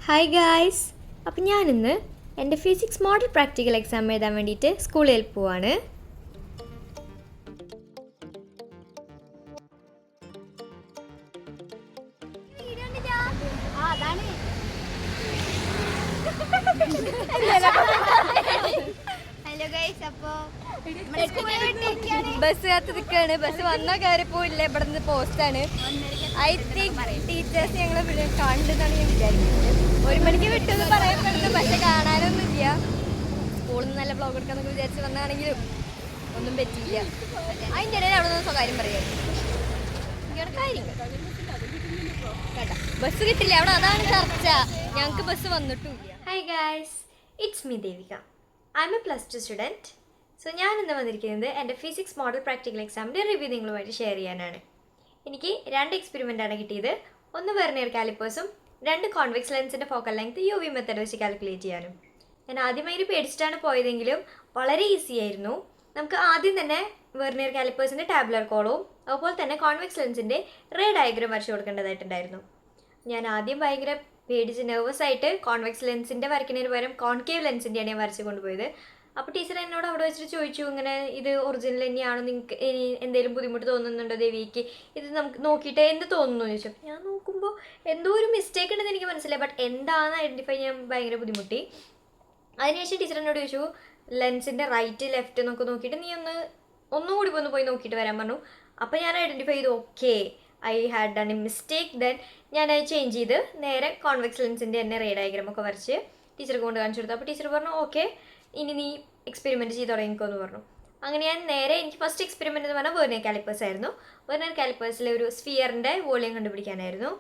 Hi guys. അപ്പം ഞാനിന്ന് എൻ്റെ ഫിസിക്സ് മോഡൽ പ്രാക്ടിക്കൽ എക്സാം എഴുതാൻ വേണ്ടിയിട്ട് സ്കൂളിൽ പോവാണ്. ഹലോ ഗൈസ്, അപ്പോൾ ബസ് കാത്ത് നിൽക്കുകയാണ്. ബസ് വന്നാൽ കയറിപ്പോയില്ല. ഇവിടെ നിന്ന് പോസ്റ്റാണ്. ഐ തിങ്ക് ടീച്ചേഴ്സ് ഞങ്ങളെ കണ്ടെന്നാണ് ഞാൻ വിചാരിക്കുന്നത്. 1 മണിക്ക് വിട്ടെന്ന് പറയപ്പെടുന്നു, പക്ഷെ കാണാനൊന്നുമില്ല. സ്കൂളിൽ നിന്ന് നല്ല ബ്ലോഗ് എടുക്കാന്നൊക്കെ വിചാരിച്ച് വന്നാണെങ്കിലും ഒന്നും പറ്റിയില്ല. അതിൻ്റെ ഇടയിൽ അവിടെ നിന്ന് സ്വകാര്യം പറയായിരുന്നു. ഇങ്ങനെ കാര്യങ്ങൾ കേട്ടോ, ബസ് കിട്ടില്ല അവിടെ, അതാണ് ചർച്ച. ഞങ്ങൾക്ക് ബസ് വന്നിട്ടില്ല. Hi guys, it's me Devika. I am a +2 student. So ഞാൻ ഇന്ന് വന്നിരിക്കുന്നത് എൻ്റെ ഫിസിക്സ് മോഡൽ പ്രാക്ടിക്കൽ എക്സാമിൻ്റെ റിവ്യൂ നിങ്ങളുമായിട്ട് ഷെയർ ചെയ്യാനാണ്. എനിക്ക് 2 എക്സ്പെരിമെൻ്റാണ് കിട്ടിയത്. ഒന്ന് വെർനിയർ കാലിപ്പേഴ്സും 2 കോൺവെക്സ് ലെൻസിൻ്റെ ഫോക്കൽ ലെങ്ത് UV മെത്തേഡ് വെച്ച് കാൽക്കുലേറ്റ് ചെയ്യാനും. ഞാൻ ആദ്യമായി പേടിച്ചിട്ടാണ് പോയതെങ്കിലും വളരെ ഈസി ആയിരുന്നു. നമുക്ക് ആദ്യം തന്നെ വെർനിയർ കാലിപ്പേഴ്സിൻ്റെ ടാബുലർ കോളവും അതുപോലെ തന്നെ കോൺവെക്സ് ലെൻസിൻ്റെ റേ ഡയഗ്രം വരച്ചു കൊടുക്കേണ്ടതായിട്ടുണ്ടായിരുന്നു. ഞാൻ ആദ്യം ഭയങ്കര പേടിച്ച് നെർവസ് ആയിട്ട് കോൺവെക്സ് ലെൻസിൻ്റെ വരയ്ക്കുന്നതിന് പകരം കോൺകേവ് ലെൻസിൻ്റെയാണ് ഞാൻ വരച്ച് കൊണ്ടുപോയത്. അപ്പോൾ ടീച്ചർ എന്നോട് അവിടെ വെച്ചിട്ട് ചോദിച്ചു, ഇങ്ങനെ ഇത് ഒറിജിനൽ തന്നെയാണോ, നിങ്ങൾക്ക് ഇനി എന്തെങ്കിലും ബുദ്ധിമുട്ട് തോന്നുന്നുണ്ടോ ദേവിക്ക്, ഇത് നമുക്ക് നോക്കിയിട്ട് എന്ത് തോന്നുന്നു എന്ന് ചോദിച്ചു. ഞാൻ നോക്കുമ്പോൾ എന്തോ ഒരു മിസ്റ്റേക്ക് ഉണ്ടെന്ന് എനിക്ക് മനസ്സിലായി, ബട്ട് എന്താണെന്ന് ഐഡൻറ്റിഫൈ ചെയ്യാൻ ഭയങ്കര ബുദ്ധിമുട്ടി. അതിനുശേഷം ടീച്ചർ എന്നോട് ചോദിച്ചു, ലെൻസിൻ്റെ റൈറ്റ് ലെഫ്റ്റ് എന്നൊക്കെ നോക്കിയിട്ട് നീ ഒന്നുകൂടി പോയി നോക്കിയിട്ട് വരാൻ പറഞ്ഞു. അപ്പോൾ ഞാൻ ഐഡൻറ്റിഫൈ ചെയ്തു, okay I had done A mistake. Then ഞാനത് ചേഞ്ച് ചെയ്ത് നേരെ കോൺവെക്സ് ലെൻസിൻ്റെ തന്നെ റേ ഡയഗ്രാമൊക്കെ വരച്ച് ടീച്ചർക്ക് കൊണ്ട് കാണിച്ചു കൊടുത്തു. അപ്പോൾ ടീച്ചർ പറഞ്ഞു, ഓക്കെ ഇനി നീ എക്സ്പെരിമെൻറ്റ് ചെയ്ത് തുടങ്ങിക്കോ എന്ന് പറഞ്ഞു. അങ്ങനെ ഞാൻ നേരെ, എനിക്ക് ഫസ്റ്റ് എക്സ്പെരിമെൻ്റ് എന്ന് പറഞ്ഞാൽ വെർനിയർ കാലിപ്പേഴ്സ് ആയിരുന്നു. വെർനിയർ കാലിപ്പേഴ്സിലെ ഒരു സ്ഫിയറിൻ്റെ വോളിയം കണ്ടുപിടിക്കാനായിരുന്നു.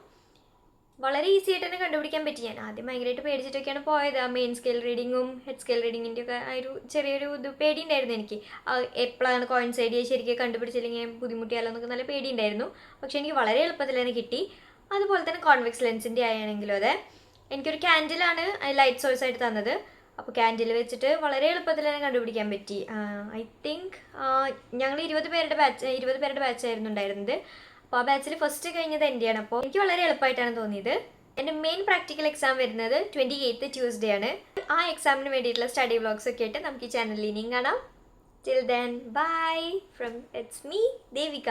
വളരെ ഈസി ആയിട്ട് തന്നെ കണ്ടുപിടിക്കാൻ പറ്റി. ഞാൻ ആദ്യം ഭയങ്കരമായിട്ട് പേടിച്ചിട്ടൊക്കെയാണ് പോയത്. ആ മെയിൻ സ്കെയിൽ റീഡിങ്ങും ഹെഡ് സ്കെയിൽ റീഡിങ്ങിൻ്റെ ഒക്കെ ആ ഒരു ചെറിയൊരു പേടിയുണ്ടായിരുന്നു എനിക്ക്. എപ്പോഴാണ് കോയിൻസൈഡ് ചെയ്യുക ശരിക്കും കണ്ടുപിടിച്ചില്ലെങ്കിൽ ബുദ്ധിമുട്ടിയാലോ എന്നൊക്കെ നല്ല പേടിയുണ്ടായിരുന്നു. പക്ഷേ എനിക്ക് വളരെ എളുപ്പത്തിൽ തന്നെ കിട്ടി. അതുപോലെ തന്നെ കോൺവെക്സ് ലെൻസിൻ്റെ ആയാണെങ്കിലും അതെ, എനിക്കൊരു ക്യാൻഡിലാണ് ലൈറ്റ് സോഴ്സ് ആയിട്ട് തന്നത്. അപ്പോൾ ക്യാൻഡിൽ വെച്ചിട്ട് വളരെ എളുപ്പത്തിൽ തന്നെ കണ്ടുപിടിക്കാൻ പറ്റി. ഐ തിങ്ക് ഞങ്ങൾ 20 പേരുടെ ബാച്ചായിരുന്നു ഉണ്ടായിരുന്നത്. അപ്പോൾ ആ ബാച്ചിൽ ഫസ്റ്റ് കഴിഞ്ഞത് എൻ്റെയാണ്. അപ്പോൾ എനിക്ക് വളരെ എളുപ്പമായിട്ടാണ് തോന്നിയത്. എൻ്റെ മെയിൻ പ്രാക്ടിക്കൽ എക്സാം വരുന്നത് 28th ട്യൂസ്ഡേ ആണ്. ആ എക്സാമിന് വേണ്ടിയിട്ടുള്ള സ്റ്റഡി വ്ളോഗ്സ് ഒക്കെ ആയിട്ട് നമുക്ക് ഈ ചാനലിൽ ഇനിയും കാണാം. Till then bye from it's me Devika.